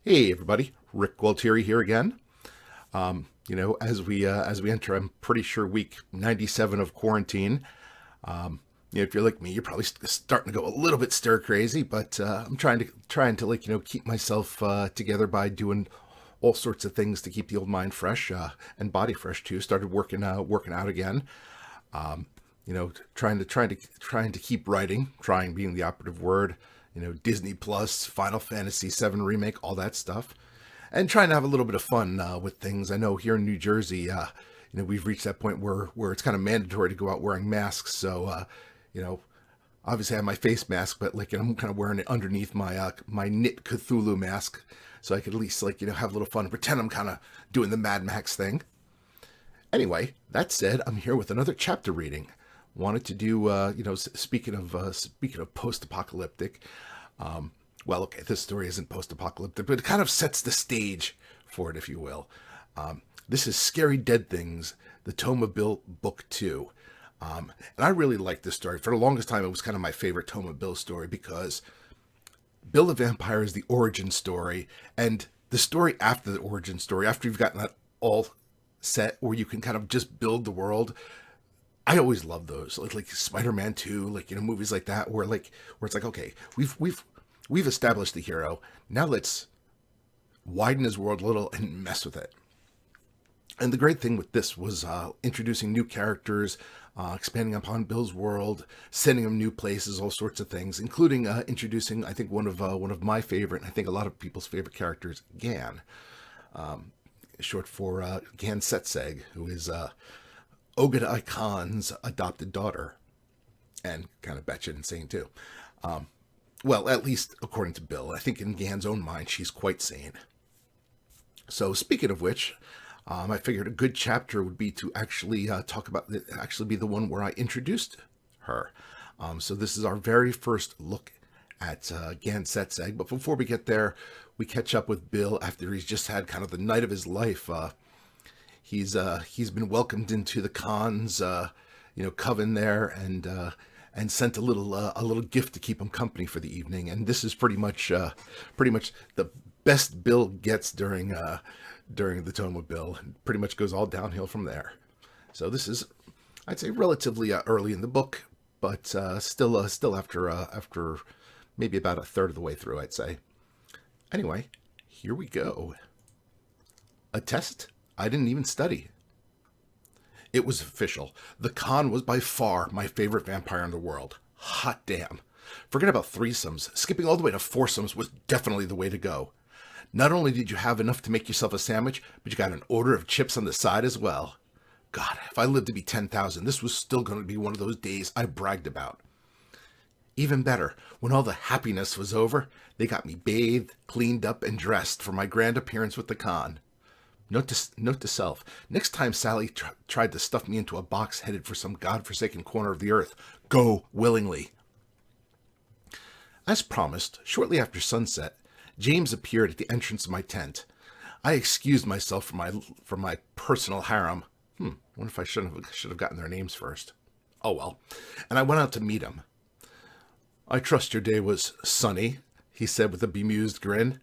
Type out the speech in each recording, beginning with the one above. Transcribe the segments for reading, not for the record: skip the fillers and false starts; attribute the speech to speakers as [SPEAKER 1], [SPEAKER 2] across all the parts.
[SPEAKER 1] Hey everybody, Rick Gualtieri here again. As we enter, I'm pretty sure week 97 of quarantine. If you're like me, you're probably starting to go a little bit stir crazy, but I'm trying to keep myself together by doing all sorts of things to keep the old mind fresh and body fresh too. Started working out again. Trying to keep writing, trying being the operative word. Disney Plus, Final Fantasy VII remake, all that stuff, and trying to have a little bit of fun with things. I know here in New Jersey, we've reached that point where it's kind of mandatory to go out wearing masks. So, obviously I have my face mask, but I'm kind of wearing it underneath my knit Cthulhu mask, so I could at least have a little fun and pretend I'm kind of doing the Mad Max thing. Anyway, that said, I'm here with another chapter reading. Wanted to do, speaking of post-apocalyptic. Well, okay, this story isn't post-apocalyptic, but it kind of sets the stage for it, if you will. This is Scary Dead Things, the Tome of Bill, Book 2. And I really like this story. For the longest time, it was kind of my favorite Tome of Bill story because Bill the Vampire is the origin story, and the story after the origin story, after you've gotten that all set, where you can kind of just build the world. I always love those, like Spider-Man 2, movies like that, where it's like, okay, we've established the hero. Now let's widen his world a little and mess with it. And the great thing with this was introducing new characters, expanding upon Bill's world, sending him new places, all sorts of things, including introducing, I think, one of my favorite, and I think a lot of people's favorite characters, Gan, short for Gan Setseg, who is Ogedai Khan's adopted daughter, and kind of batshit insane too. Well, at least according to Bill. I think in Gan's own mind, she's quite sane. So speaking of which, I figured a good chapter would be to actually actually be the one where I introduced her. So this is our very first look at Gan Setseg. But before we get there, we catch up with Bill after he's just had kind of the night of his life. He's been welcomed into the Khan's coven there, and sent a little gift to keep him company for the evening. And this is pretty much the best Bill gets during the Tome of Bill. Pretty much goes all downhill from there. So this is, I'd say, relatively early in the book, but still after maybe about a third of the way through, I'd say. Anyway, here we go. A test I didn't even study. It was official. The Khan was by far my favorite vampire in the world. Hot damn. Forget about threesomes. Skipping all the way to foursomes was definitely the way to go. Not only did you have enough to make yourself a sandwich, but you got an order of chips on the side as well. God, if I lived to be 10,000, this was still going to be one of those days I bragged about. Even better, when all the happiness was over, they got me bathed, cleaned up, and dressed for my grand appearance with the Khan. Note to self, next time Sally tried to stuff me into a box headed for some godforsaken corner of the earth, go willingly. As promised, shortly after sunset, James appeared at the entrance of my tent. I excused myself from my personal harem. Wonder if I should have gotten their names first. Oh well. And I went out to meet him. I trust your day was sunny, he said with a bemused grin.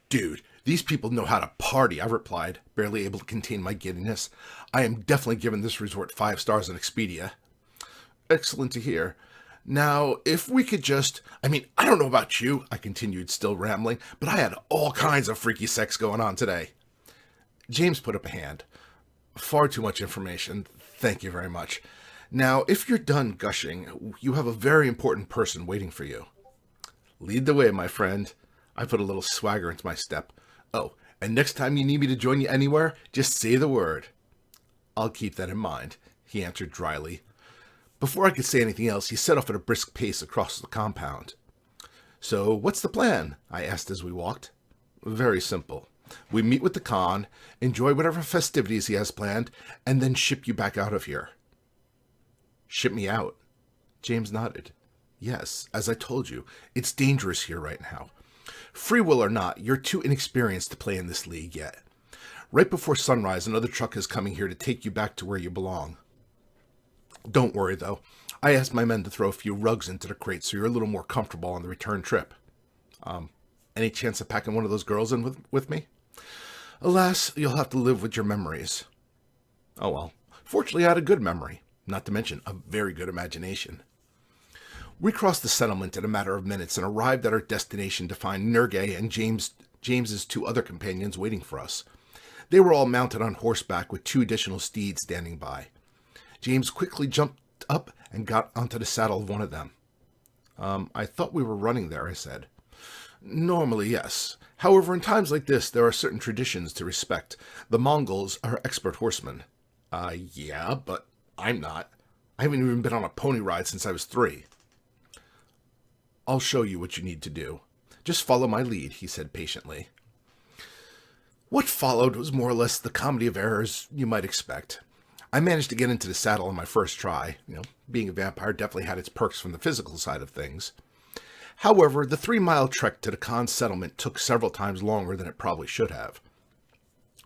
[SPEAKER 1] Dude, these people know how to party, I replied, barely able to contain my giddiness. I am definitely giving this resort 5 stars on Expedia. Excellent to hear. Now, if we could I don't know about you, I continued, still rambling, but I had all kinds of freaky sex going on today. James put up a hand. Far too much information. Thank you very much. Now, if you're done gushing, you have a very important person waiting for you. Lead the way, my friend. I put a little swagger into my step. Oh, and next time you need me to join you anywhere, just say the word. I'll keep that in mind, he answered dryly. Before I could say anything else, he set off at a brisk pace across the compound. So, what's the plan? I asked as we walked. Very simple. We meet with the Khan, enjoy whatever festivities he has planned, and then ship you back out of here. Ship me out? James nodded. Yes, as I told you, it's dangerous here right now. Free will or not, you're too inexperienced to play in this league yet. Right before sunrise, another truck is coming here to take you back to where you belong. Don't worry, though. I asked my men to throw a few rugs into the crate so you're a little more comfortable on the return trip. Any chance of packing one of those girls in with me? Alas, you'll have to live with your memories. Oh well. Fortunately, I had a good memory, not to mention a very good imagination. We crossed the settlement in a matter of minutes and arrived at our destination to find Nergay and James's two other companions waiting for us. They were all mounted on horseback with two additional steeds standing by. James quickly jumped up and got onto the saddle of one of them. I thought we were running there, I said. Normally, yes. However, in times like this, there are certain traditions to respect. The Mongols are expert horsemen. Yeah, but I'm not. I haven't even been on a pony ride since I was 3. I'll show you what you need to do. Just follow my lead, he said patiently. What followed was more or less the comedy of errors you might expect. I managed to get into the saddle on my first try. Being a vampire definitely had its perks from the physical side of things. However, the 3-mile trek to the Khan's settlement took several times longer than it probably should have.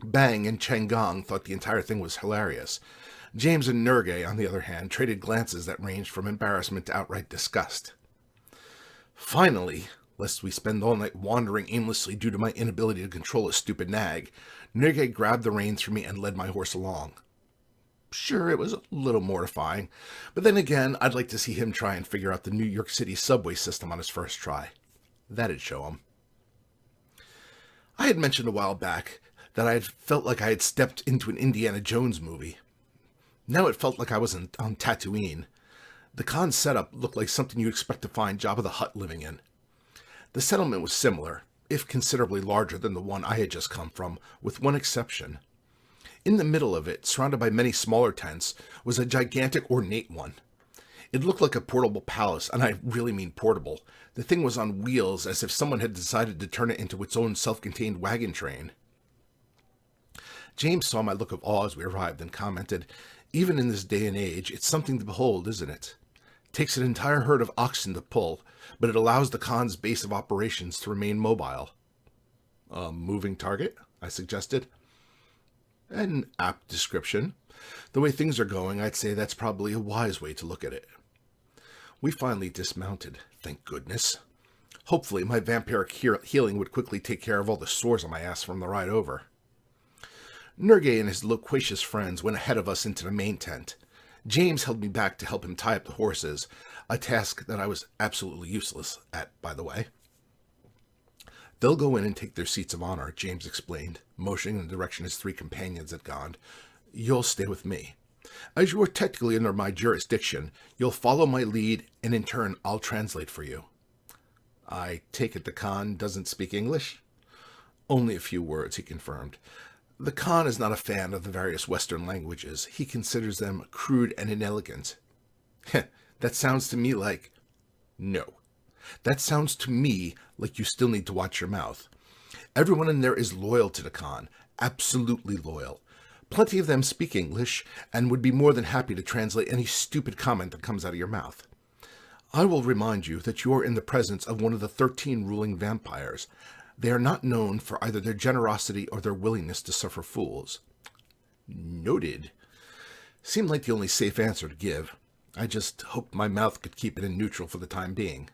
[SPEAKER 1] Bang and Changong thought the entire thing was hilarious. James and Nergay, on the other hand, traded glances that ranged from embarrassment to outright disgust. Finally, lest we spend all night wandering aimlessly due to my inability to control a stupid nag, Nergay grabbed the reins from me and led my horse along. Sure, it was a little mortifying, but then again, I'd like to see him try and figure out the New York City subway system on his first try. That'd show him. I had mentioned a while back that I had felt like I had stepped into an Indiana Jones movie. Now it felt like I was on Tatooine. The Khan setup looked like something you'd expect to find Jabba the Hutt living in. The settlement was similar, if considerably larger than the one I had just come from, with one exception. In the middle of it, surrounded by many smaller tents, was a gigantic ornate one. It looked like a portable palace, and I really mean portable. The thing was on wheels, as if someone had decided to turn it into its own self-contained wagon train. James saw my look of awe as we arrived and commented, "Even in this day and age, it's something to behold, isn't it? Takes an entire herd of oxen to pull, but it allows the Khan's base of operations to remain mobile." "A moving target?" I suggested. "An apt description. The way things are going, I'd say that's probably a wise way to look at it." We finally dismounted, thank goodness. Hopefully my vampiric healing would quickly take care of all the sores on my ass from the ride over. Nergay and his loquacious friends went ahead of us into the main tent. James held me back to help him tie up the horses, a task that I was absolutely useless at, by the way. "They'll go in and take their seats of honor," James explained, motioning in the direction his 3 companions had gone. "You'll stay with me. As you are technically under my jurisdiction, you'll follow my lead, and in turn, I'll translate for you." "I take it the Khan doesn't speak English?" "Only a few words," he confirmed. "The Khan is not a fan of the various Western languages. He considers them crude and inelegant." That sounds to me like... No. That sounds to me like you still need to watch your mouth. Everyone in there is loyal to the Khan. Absolutely loyal. Plenty of them speak English, and would be more than happy to translate any stupid comment that comes out of your mouth. I will remind you that you are in the presence of one of the 13 ruling vampires. They are not known for either their generosity or their willingness to suffer fools." Noted. Seemed like the only safe answer to give. I just hoped my mouth could keep it in neutral for the time being.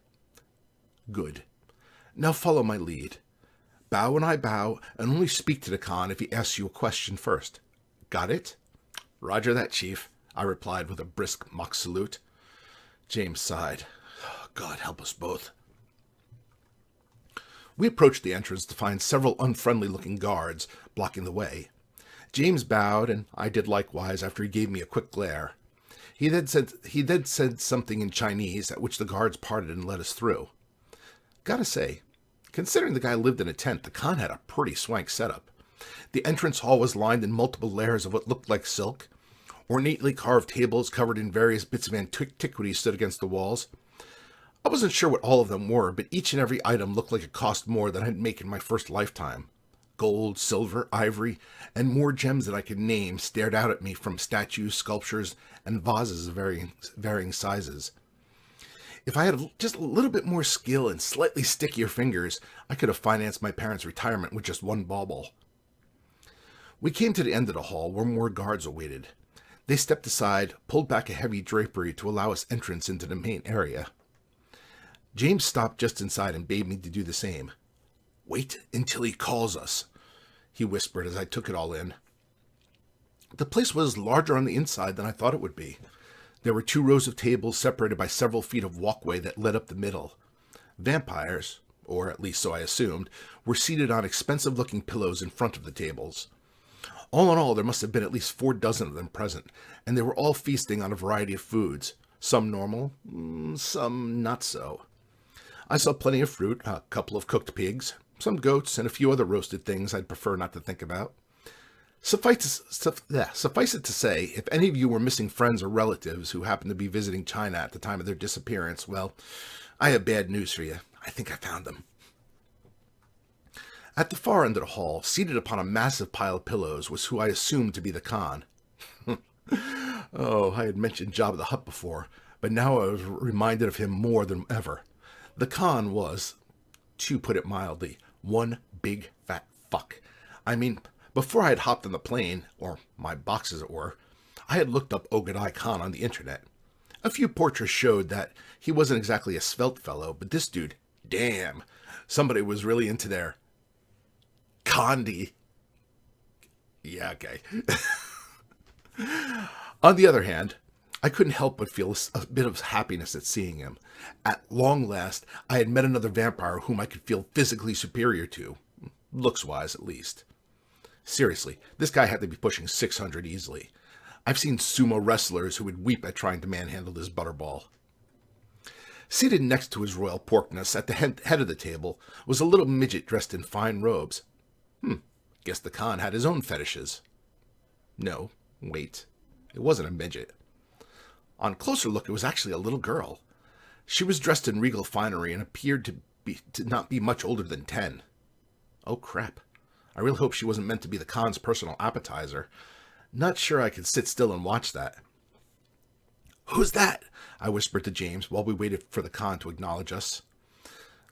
[SPEAKER 1] "Good. Now follow my lead. Bow when I bow, and only speak to the Khan if he asks you a question first. Got it?" "Roger that, Chief," I replied with a brisk mock salute. James sighed. God help us both. We approached the entrance to find several unfriendly-looking guards blocking the way. James bowed, and I did likewise after he gave me a quick glare. He then said something in Chinese, at which the guards parted and let us through. Gotta say, considering the guy lived in a tent, the Khan had a pretty swank setup. The entrance hall was lined in multiple layers of what looked like silk. Ornately carved tables covered in various bits of antiquity stood against the walls. I wasn't sure what all of them were, but each and every item looked like it cost more than I'd make in my first lifetime. Gold, silver, ivory, and more gems that I could name stared out at me from statues, sculptures, and vases of varying sizes. If I had just a little bit more skill and slightly stickier fingers, I could have financed my parents' retirement with just one bauble. We came to the end of the hall where more guards awaited. They stepped aside, pulled back a heavy drapery to allow us entrance into the main area. James stopped just inside and bade me to do the same. Wait until he calls us, he whispered as I took it all in. The place was larger on the inside than I thought it would be. There were 2 rows of tables separated by several feet of walkway that led up the middle. Vampires, or at least so I assumed, were seated on expensive-looking pillows in front of the tables. All in all, there must have been at least 4 dozen of them present, and they were all feasting on a variety of foods, some normal, some not so. I saw plenty of fruit, a couple of cooked pigs, some goats, and a few other roasted things I'd prefer not to think about. Suffice it to say, if any of you were missing friends or relatives who happened to be visiting China at the time of their disappearance, well, I have bad news for you. I think I found them. At the far end of the hall, seated upon a massive pile of pillows, was who I assumed to be the Khan. Oh, I had mentioned Jabba the Hutt before, but now I was reminded of him more than ever. The Khan was, to put it mildly, one big fat fuck. I mean, before I had hopped on the plane, or my box as it were, I had looked up Ogadai Khan on the internet. A few portraits showed that he wasn't exactly a svelte fellow, but this dude, damn, somebody was really into their Condi. Yeah, okay. On the other hand, I couldn't help but feel a bit of happiness at seeing him. At long last, I had met another vampire whom I could feel physically superior to, looks-wise at least. Seriously, this guy had to be pushing 600 easily. I've seen sumo wrestlers who would weep at trying to manhandle this butterball. Seated next to his royal porkness at the head of the table was a little midget dressed in fine robes. Guess the Khan had his own fetishes. No, wait, it wasn't a midget. On closer look, it was actually a little girl. She was dressed in regal finery and appeared to not be much older than 10. Oh crap. I really hope she wasn't meant to be the Khan's personal appetizer. Not sure I could sit still and watch that. "Who's that?" I whispered to James while we waited for the Khan to acknowledge us.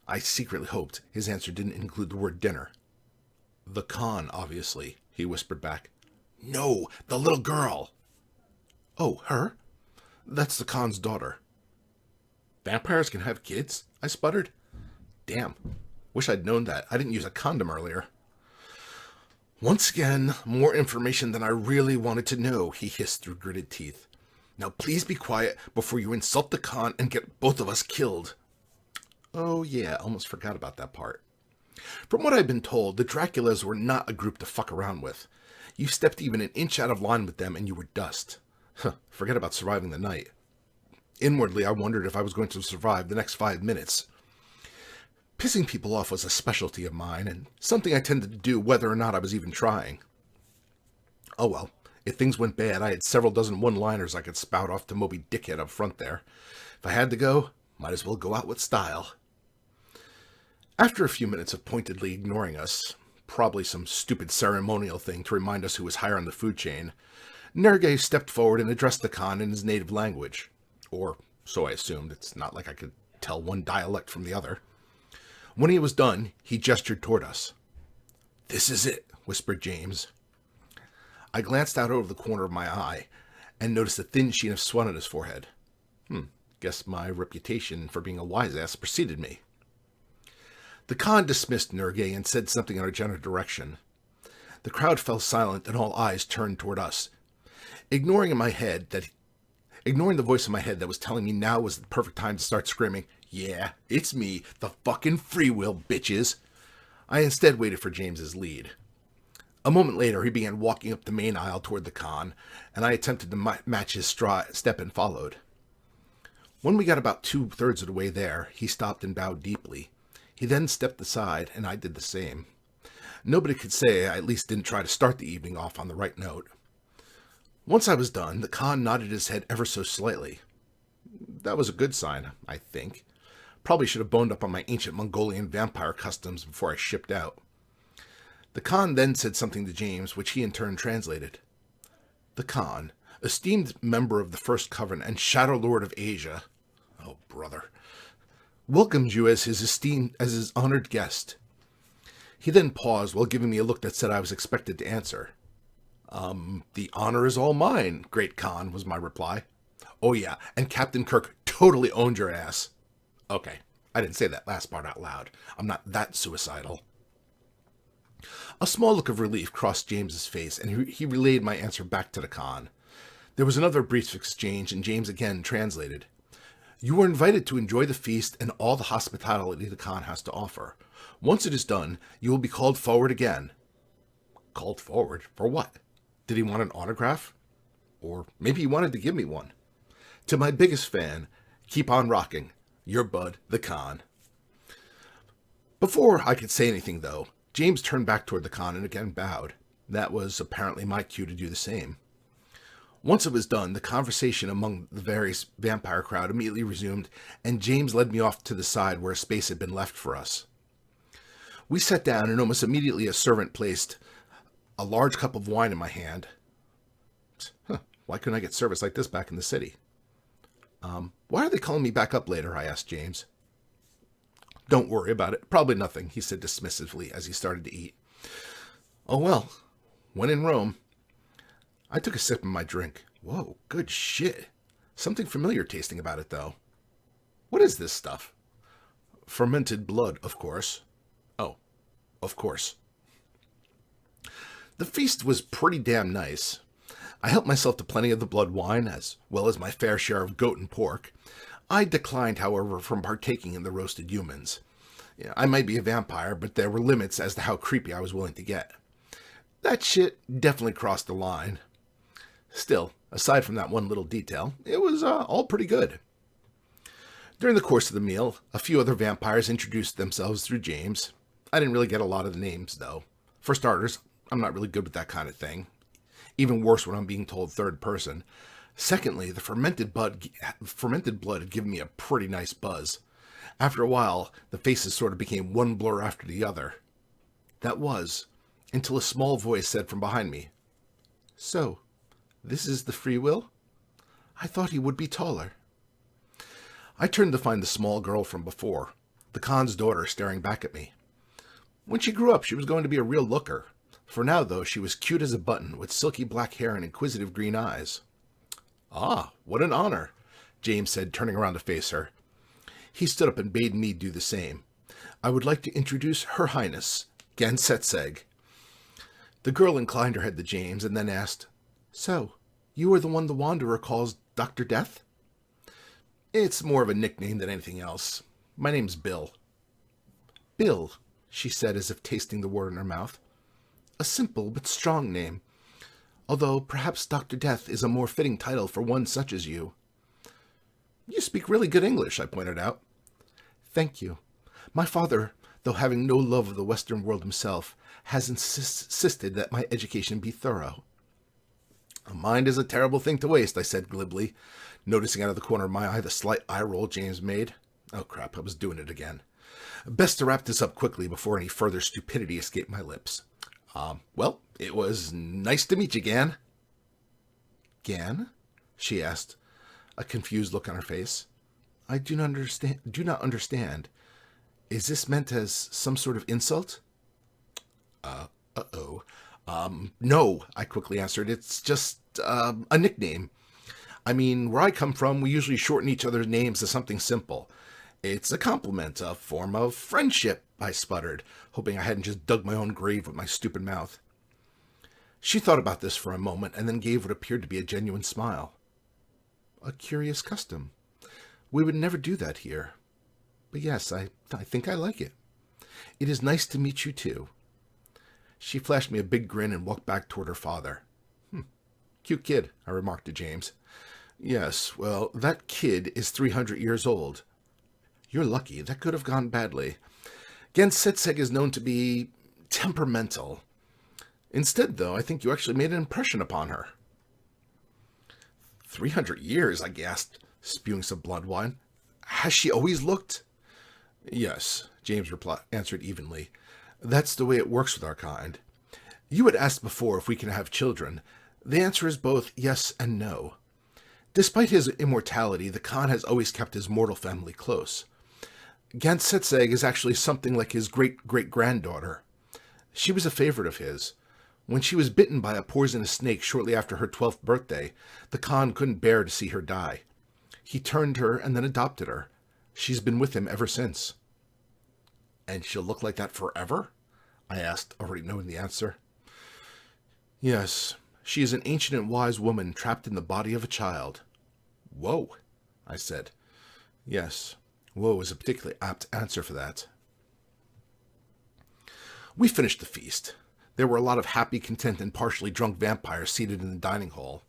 [SPEAKER 1] I secretly hoped his answer didn't include the word dinner. "The Khan, obviously," he whispered back. "No, the little girl." "Oh, her? That's the Khan's daughter." "Vampires can have kids?" I sputtered. Damn, wish I'd known that. I didn't use a condom earlier. "Once again, more information than I really wanted to know," he hissed through gritted teeth. "Now please be quiet before you insult the Khan and get both of us killed." Oh yeah, almost forgot about that part. From what I've been told, the Draculas were not a group to fuck around with. You stepped even an inch out of line with them and you were dust. Forget about surviving the night. Inwardly, I wondered if I was going to survive the next 5 minutes. Pissing people off was a specialty of mine, and something I tended to do whether or not I was even trying. Oh well, if things went bad, I had several dozen one-liners I could spout off to Moby Dickhead up front there. If I had to go, might as well go out with style. After a few minutes of pointedly ignoring us, probably some stupid ceremonial thing to remind us who was higher on the food chain, Nergay stepped forward and addressed the Khan in his native language. Or so I assumed. It's not like I could tell one dialect from the other. When he was done, he gestured toward us. "This is it," whispered James. I glanced out over the corner of my eye and noticed a thin sheen of sweat on his forehead. Guess my reputation for being a wise-ass preceded me. The Khan dismissed Nergay and said something in our general direction. The crowd fell silent and all eyes turned toward us. Ignoring the voice in my head that was telling me now was the perfect time to start screaming, "Yeah, it's me, the fucking free will, bitches," I instead waited for James's lead. A moment later, he began walking up the main aisle toward the Khan, and I attempted to match his step and followed. When we got about 2/3 of the way there, he stopped and bowed deeply. He then stepped aside, and I did the same. Nobody could say I at least didn't try to start the evening off on the right note. Once I was done, the Khan nodded his head ever so slightly. That was a good sign, I think. Probably should have boned up on my ancient Mongolian vampire customs before I shipped out. The Khan then said something to James, which he in turn translated. The Khan, esteemed member of the First Coven and Shadow Lord of Asia, oh brother, welcomes you as his honored guest. He then paused while giving me a look that said I was expected to answer. The honor is all mine, Great Khan, was my reply. Oh yeah, and Captain Kirk totally owned your ass. Okay, I didn't say that last part out loud. I'm not that suicidal. A small look of relief crossed James's face, and he relayed my answer back to the Khan. There was another brief exchange, and James again translated. You are invited to enjoy the feast and all the hospitality the Khan has to offer. Once it is done, you will be called forward again. Called forward? For what? Did he want an autograph? Or maybe he wanted to give me one. To my biggest fan, keep on rocking. Your bud, the Khan. Before I could say anything, though, James turned back toward the Khan and again bowed. That was apparently my cue to do the same. Once it was done, the conversation among the various vampire crowd immediately resumed, and James led me off to the side where a space had been left for us. We sat down, and almost immediately a servant placed a large cup of wine in my hand. Why couldn't I get service like this back in the city? Why are they calling me back up later? I asked James. Don't worry about it. Probably nothing, he said dismissively as he started to eat. Oh well, when in Rome. I took a sip of my drink. Whoa, good shit. Something familiar tasting about it, though. What is this stuff? Fermented blood, of course. Oh, of course. The feast was pretty damn nice. I helped myself to plenty of the blood wine, as well as my fair share of goat and pork. I declined, however, from partaking in the roasted humans. I might be a vampire, but there were limits as to how creepy I was willing to get. That shit definitely crossed the line. Still, aside from that one little detail, it was all pretty good. During the course of the meal, a few other vampires introduced themselves through James. I didn't really get a lot of the names, though. For starters, I'm not really good with that kind of thing. Even worse when I'm being told third person. Secondly, the fermented blood had given me a pretty nice buzz. After a while, the faces sort of became one blur after the other. That was, until a small voice said from behind me, So, this is the free will? I thought he would be taller. I turned to find the small girl from before, the Khan's daughter, staring back at me. When she grew up, she was going to be a real looker. For now, though, she was cute as a button, with silky black hair and inquisitive green eyes. Ah, what an honor, James said, turning around to face her. He stood up and bade me do the same. I would like to introduce Her Highness, Gansetseg. The girl inclined her head to James and then asked, So, you are the one the Wanderer calls Dr. Death? It's more of a nickname than anything else. My name's Bill. Bill, she said as if tasting the word in her mouth. A simple but strong name. Although perhaps Dr. Death is a more fitting title for one such as you. You speak really good English, I pointed out. Thank you. My father, though having no love of the Western world himself, has insisted that my education be thorough. A mind is a terrible thing to waste, I said glibly, noticing out of the corner of my eye the slight eye roll James made. Oh crap, I was doing it again. Best to wrap this up quickly before any further stupidity escaped my lips. Well, it was nice to meet you, Gan. Gan? She asked, a confused look on her face. I do not understand. Is this meant as some sort of insult? Uh-oh. No, I quickly answered. It's just, a nickname. I mean, where I come from, we usually shorten each other's names to something simple. It's a compliment, a form of friendship, I sputtered, hoping I hadn't just dug my own grave with my stupid mouth. She thought about this for a moment and then gave what appeared to be a genuine smile. A curious custom. We would never do that here. But yes, I think I like it. It is nice to meet you, too. She flashed me a big grin and walked back toward her father. Cute kid, I remarked to James. Yes, well, that kid is 300 years old. You're lucky. That could have gone badly. Gansetseg is known to be temperamental. Instead, though, I think you actually made an impression upon her. 300 years, I gasped, spewing some blood wine. Has she always looked? Yes, James answered evenly. That's the way it works with our kind. You had asked before if we can have children. The answer is both yes and no. Despite his immortality, the Khan has always kept his mortal family close. Gansetseg is actually something like his great-great-granddaughter. She was a favorite of his. When she was bitten by a poisonous snake shortly after her 12th birthday, the Khan couldn't bear to see her die. He turned her and then adopted her. She's been with him ever since. And she'll look like that forever? I asked, already knowing the answer. Yes, she is an ancient and wise woman trapped in the body of a child. Whoa, I said. Yes, whoa is a particularly apt answer for that. We finished the feast. There were a lot of happy, content, and partially drunk vampires seated in the dining hall.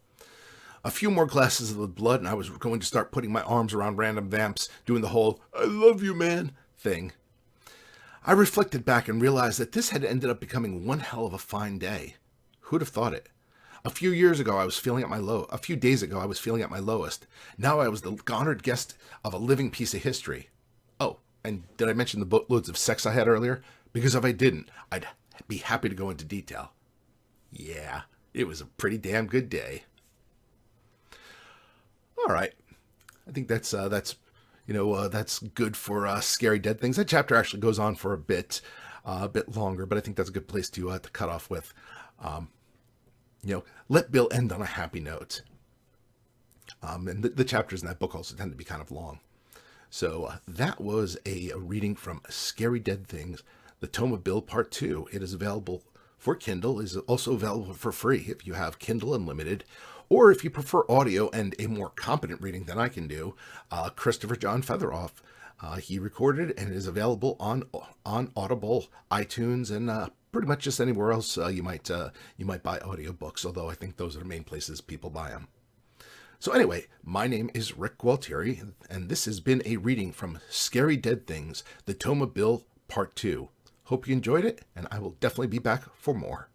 [SPEAKER 1] A few more glasses of the blood, and I was going to start putting my arms around random vamps, doing the whole, I love you, man, thing. I reflected back and realized that this had ended up becoming one hell of a fine day. Who'd have thought it? A few days ago, I was feeling at my lowest. Now I was the honored guest of a living piece of history. Oh, and did I mention the boatloads of sex I had earlier? Because if I didn't, I'd be happy to go into detail. Yeah, it was a pretty damn good day. All right, I think that's good for scary dead things. That chapter actually goes on for a bit longer, but I think that's a good place to cut off with. Let Bill end on a happy note. And the chapters in that book also tend to be kind of long. So that was a reading from Scary Dead Things, the Tome of Bill Part 2. It is available for Kindle, is also available for free if you have Kindle Unlimited, or if you prefer audio and a more competent reading than I can do, Christopher John Featheroff. He recorded it and is available on Audible, iTunes, and pretty much just anywhere else you might buy audiobooks, although I think those are the main places people buy them. So anyway, my name is Rick Gualtieri, and this has been a reading from Scary Dead Things, the Tome of Bill Part 2. Hope you enjoyed it, and I will definitely be back for more.